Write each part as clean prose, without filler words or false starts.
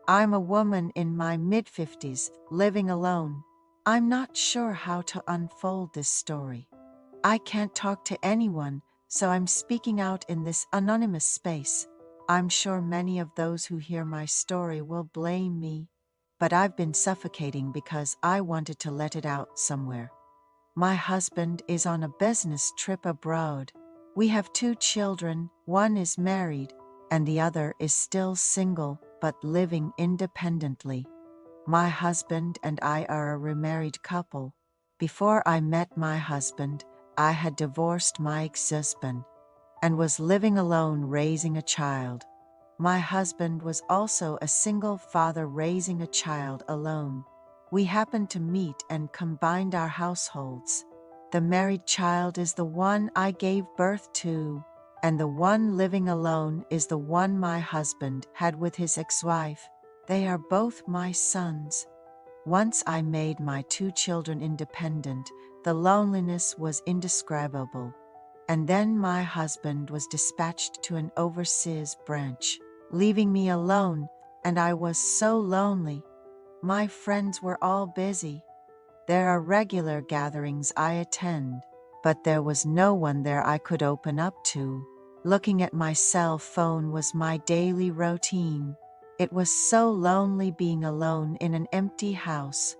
I'm a woman in my mid-50s, living alone. I'm not sure how to unfold this story. I can't talk to anyone, so I'm speaking out in this anonymous space. I'm sure many of those who hear my story will blame me, but I've been suffocating because I wanted to let it out somewhere. My husband is on a business trip abroad. We have 2 children, one is married, and the other is still single but living independently. My husband and I are a remarried couple. Before I met my husband, I had divorced my ex-husband and was living alone raising a child. My husband was also a single father raising a child alone. We happened to meet and combined our households. The married child is the one I gave birth to, and the one living alone is the one my husband had with his ex-wife. They are both my sons. Once I made my 2 children independent, the loneliness was indescribable. And then my husband was dispatched to an overseas branch, leaving me alone, and I was so lonely. My friends were all busy. There are regular gatherings I attend, but there was no one there I could open up to. Looking at my cell phone was my daily routine. It was so lonely being alone in an empty house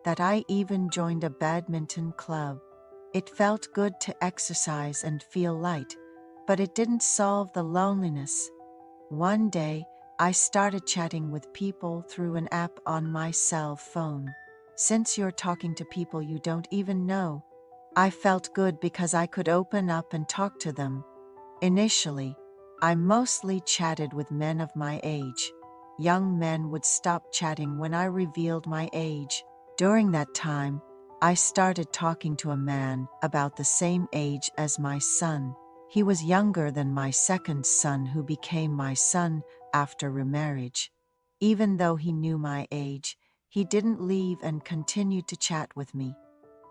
that I even joined a badminton club. It felt good to exercise and feel light, but it didn't solve the loneliness. One day, I started chatting with people through an app on my cell phone. Since you're talking to people you don't even know, I felt good because I could open up and talk to them. Initially, I mostly chatted with men of my age. Young men would stop chatting when I revealed my age. During that time, I started talking to a man about the same age as my son. He was younger than my second son, who became my son after remarriage. Even though he knew my age, he didn't leave and continued to chat with me.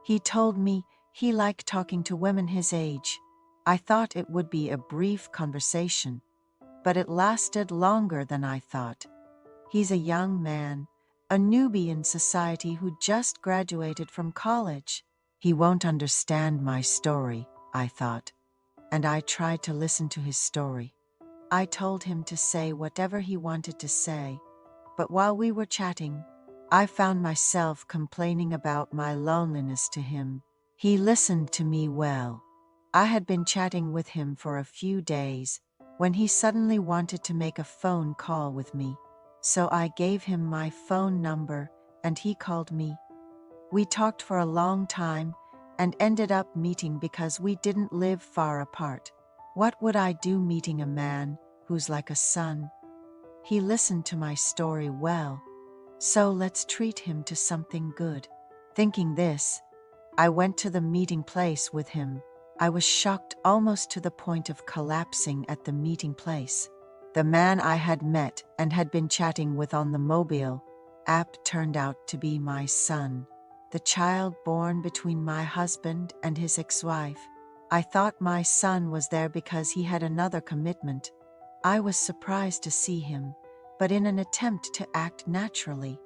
He told me he liked talking to women his age. I thought it would be a brief conversation, but it lasted longer than I thought. He's a young man, a newbie in society who just graduated from college. He won't understand my story, I thought, and I tried to listen to his story. I told him to say whatever he wanted to say, but while we were chatting, I found myself complaining about my loneliness to him. He listened to me well. I had been chatting with him for a few days when he suddenly wanted to make a phone call with me. So I gave him my phone number and he called me. We talked for a long time and ended up meeting because we didn't live far apart. What would I do meeting a man who's like a son? He listened to my story well, so let's treat him to something good. Thinking this, I went to the meeting place with him. I was shocked almost to the point of collapsing at the meeting place. The man I had met and had been chatting with on the mobile app turned out to be my son, the child born between my husband and his ex-wife. I thought my son was there because he had another commitment. I was surprised to see him, but in an attempt to act naturally,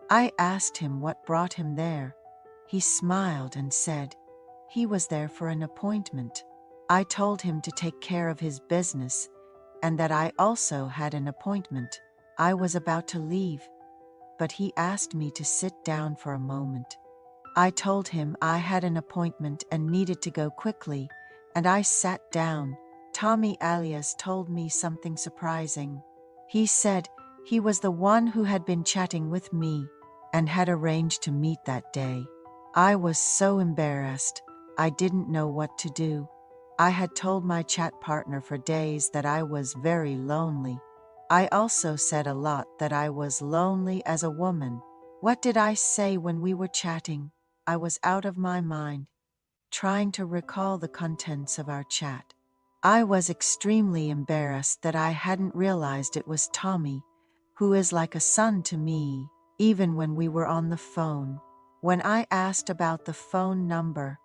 I asked him what brought him there. He smiled and said he was there for an appointment. I told him to take care of his business and that I also had an appointment. I was about to leave, but he asked me to sit down for a moment. I told him I had an appointment and needed to go quickly, and I sat down. Tommy alias told me something surprising. He said he was the one who had been chatting with me and had arranged to meet that day. I was so embarrassed, I didn't know what to do. I had told my chat partner for days that I was very lonely. I also said a lot that I was lonely as a woman. What did I say when we were chatting? I was out of my mind, trying to recall the contents of our chat. I was extremely embarrassed that I hadn't realized it was Tommy, who is like a son to me, even when we were on the phone. When I asked about the phone number,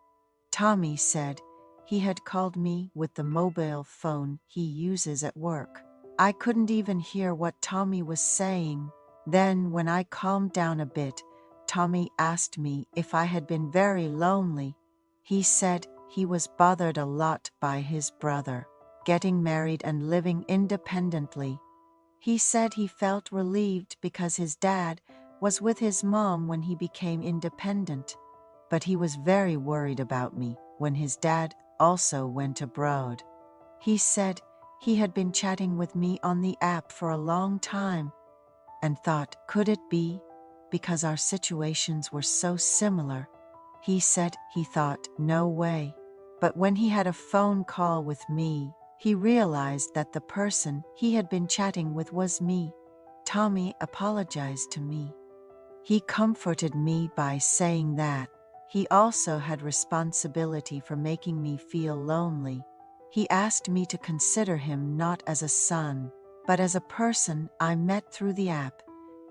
Tommy said he had called me with the mobile phone he uses at work. I couldn't even hear what Tommy was saying. Then, when I calmed down a bit, Tommy asked me if I had been very lonely. He said he was bothered a lot by his brother getting married and living independently. He said he felt relieved because his dad was with his mom when he became independent, but he was very worried about me when his dad also went abroad. He said he had been chatting with me on the app for a long time and thought, could it be because our situations were so similar? He said he thought, no way. But when he had a phone call with me, he realized that the person he had been chatting with was me. Tommy apologized to me. He comforted me by saying that he also had responsibility for making me feel lonely. He asked me to consider him not as a son, but as a person I met through the app,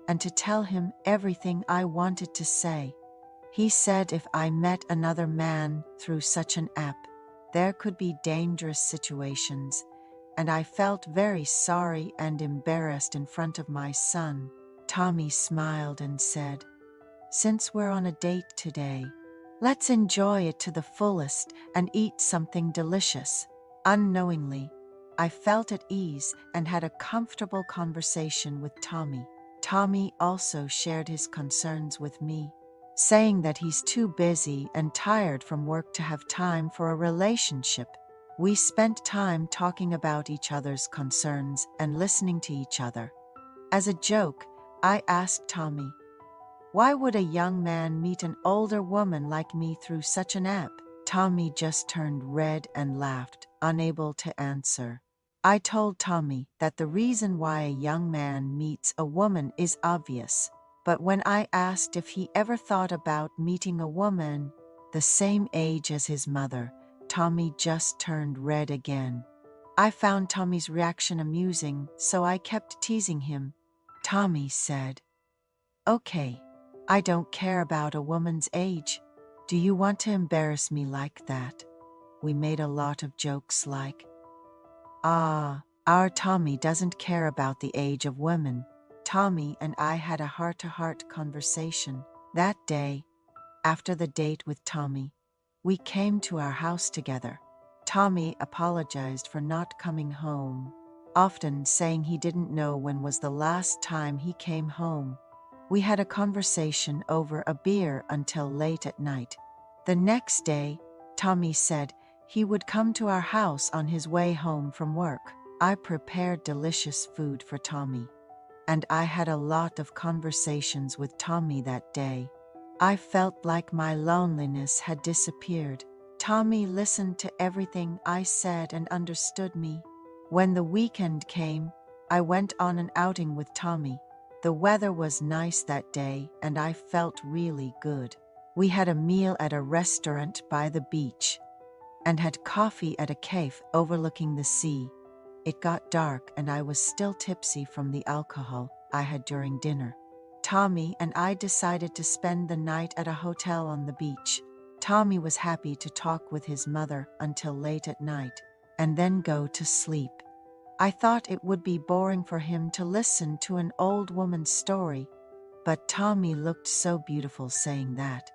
and to tell him everything I wanted to say. He said if I met another man through such an app, there could be dangerous situations, and I felt very sorry and embarrassed in front of my son. Tommy smiled and said, since we're on a date today, let's enjoy it to the fullest and eat something delicious. Unknowingly, I felt at ease and had a comfortable conversation with Tommy. Tommy also shared his concerns with me, saying that he's too busy and tired from work to have time for a relationship. We spent time talking about each other's concerns and listening to each other. As a joke, I asked Tommy, why would a young man meet an older woman like me through such an app? Tommy just turned red and laughed, unable to answer. I told Tommy that the reason why a young man meets a woman is obvious, but when I asked if he ever thought about meeting a woman the same age as his mother, Tommy just turned red again. I found Tommy's reaction amusing, so I kept teasing him. Tommy said, okay, I don't care about a woman's age. Do you want to embarrass me like that? We made a lot of jokes like, our Tommy doesn't care about the age of women. Tommy and I had a heart-to-heart conversation. That day, after the date with Tommy, we came to our house together. Tommy apologized for not coming home, often saying he didn't know when was the last time he came home. We had a conversation over a beer until late at night. The next day, Tommy said he would come to our house on his way home from work. I prepared delicious food for Tommy, and I had a lot of conversations with Tommy that day. I felt like my loneliness had disappeared. Tommy listened to everything I said and understood me. When the weekend came, I went on an outing with Tommy. The weather was nice that day, and I felt really good. We had a meal at a restaurant by the beach and had coffee at a cafe overlooking the sea. It got dark and I was still tipsy from the alcohol I had during dinner. Tommy and I decided to spend the night at a hotel on the beach. Tommy was happy to talk with his mother until late at night and then go to sleep. I thought it would be boring for him to listen to an old woman's story, but Tommy looked so beautiful saying that.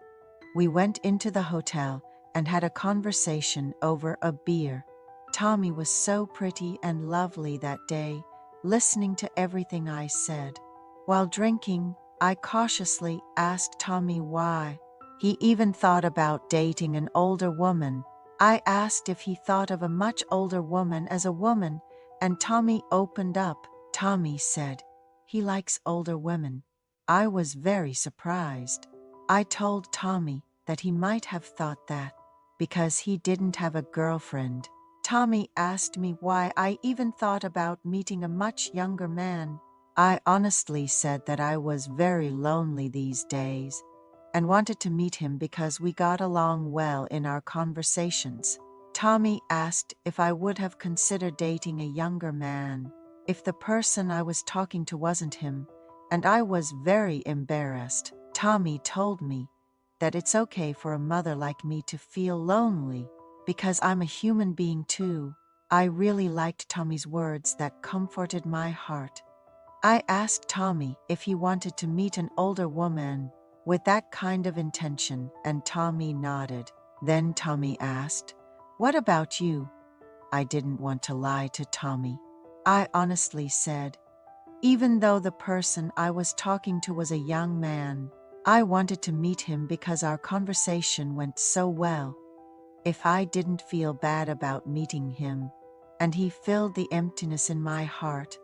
We went into the hotel and had a conversation over a beer. Tommy was so pretty and lovely that day, listening to everything I said. While drinking, I cautiously asked Tommy why he even thought about dating an older woman. I asked if he thought of a much older woman as a woman, and Tommy opened up. Tommy said he likes older women. I was very surprised. I told Tommy that he might have thought that because he didn't have a girlfriend. Tommy asked me why I even thought about meeting a much younger man. I honestly said that I was very lonely these days and wanted to meet him because we got along well in our conversations. Tommy asked if I would have considered dating a younger man if the person I was talking to wasn't him, and I was very embarrassed. Tommy told me that it's okay for a mother like me to feel lonely because I'm a human being too. I really liked Tommy's words that comforted my heart. I asked Tommy if he wanted to meet an older woman with that kind of intention, and Tommy nodded. Then Tommy asked, "What about you?" I didn't want to lie to Tommy. I honestly said, even though the person I was talking to was a young man, I wanted to meet him because our conversation went so well. If I didn't feel bad about meeting him, and he filled the emptiness in my heart,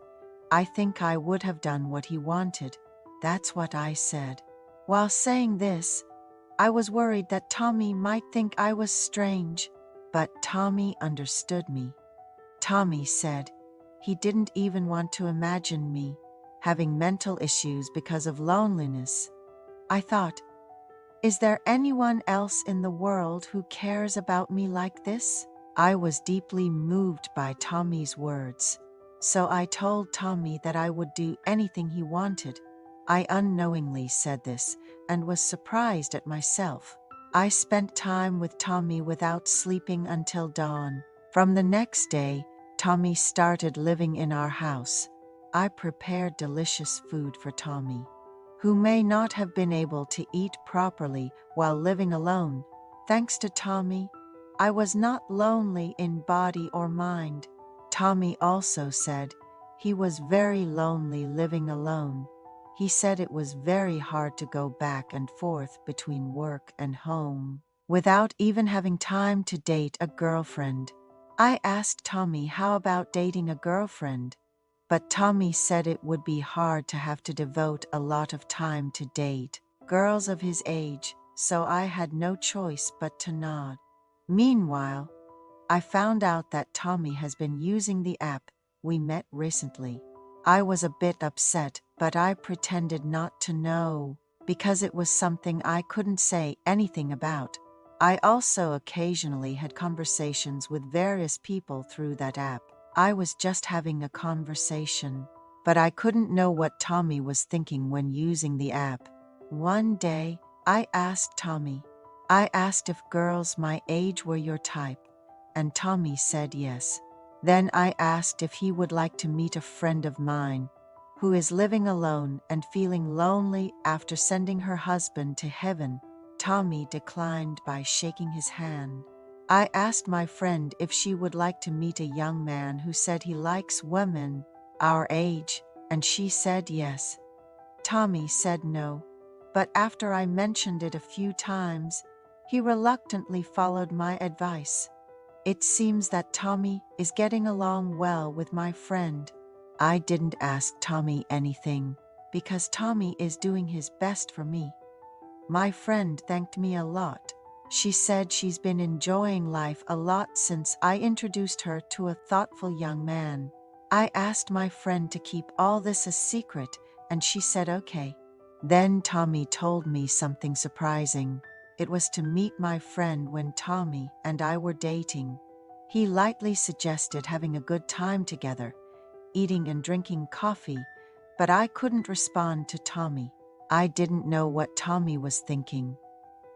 I think I would have done what he wanted. That's what I said. While saying this, I was worried that Tommy might think I was strange, but Tommy understood me. Tommy said he didn't even want to imagine me having mental issues because of loneliness. I thought, is there anyone else in the world who cares about me like this? I was deeply moved by Tommy's words, so I told Tommy that I would do anything he wanted. I unknowingly said this and was surprised at myself. I spent time with Tommy without sleeping until dawn. From the next day, Tommy started living in our house. I prepared delicious food for Tommy, who may not have been able to eat properly while living alone. Thanks to Tommy, I was not lonely in body or mind. Tommy also said he was very lonely living alone. He said it was very hard to go back and forth between work and home without even having time to date a girlfriend. I asked Tommy how about dating a girlfriend, but Tommy said it would be hard to have to devote a lot of time to date girls of his age, so I had no choice but to nod. Meanwhile, I found out that Tommy has been using the app we met recently. I was a bit upset, but I pretended not to know because it was something I couldn't say anything about. I also occasionally had conversations with various people through that app. I was just having a conversation, but I couldn't know what Tommy was thinking when using the app. One day, I asked if girls my age were your type, and Tommy said yes. Then I asked if he would like to meet a friend of mine who is living alone and feeling lonely after sending her husband to heaven. Tommy declined by shaking his hand. I asked my friend if she would like to meet a young man who said he likes women our age, and she said yes. Tommy said no, but after I mentioned it a few times, he reluctantly followed my advice. It seems that Tommy is getting along well with my friend. I didn't ask Tommy anything because Tommy is doing his best for me. My friend thanked me a lot. She said she's been enjoying life a lot since I introduced her to a thoughtful young man. I asked my friend to keep all this a secret, and she said okay. Then Tommy told me something surprising. It was to meet my friend when Tommy and I were dating. He lightly suggested having a good time together, eating and drinking coffee, but I couldn't respond to Tommy. I didn't know what Tommy was thinking.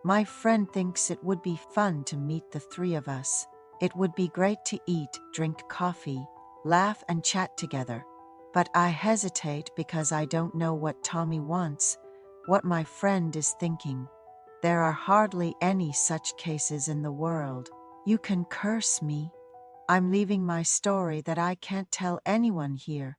My friend thinks it would be fun to meet the three of us. It would be great to eat, drink coffee, laugh and chat together. But I hesitate because I don't know what Tommy wants, what my friend is thinking. There are hardly any such cases in the world. You can curse me. I'm leaving my story that I can't tell anyone here.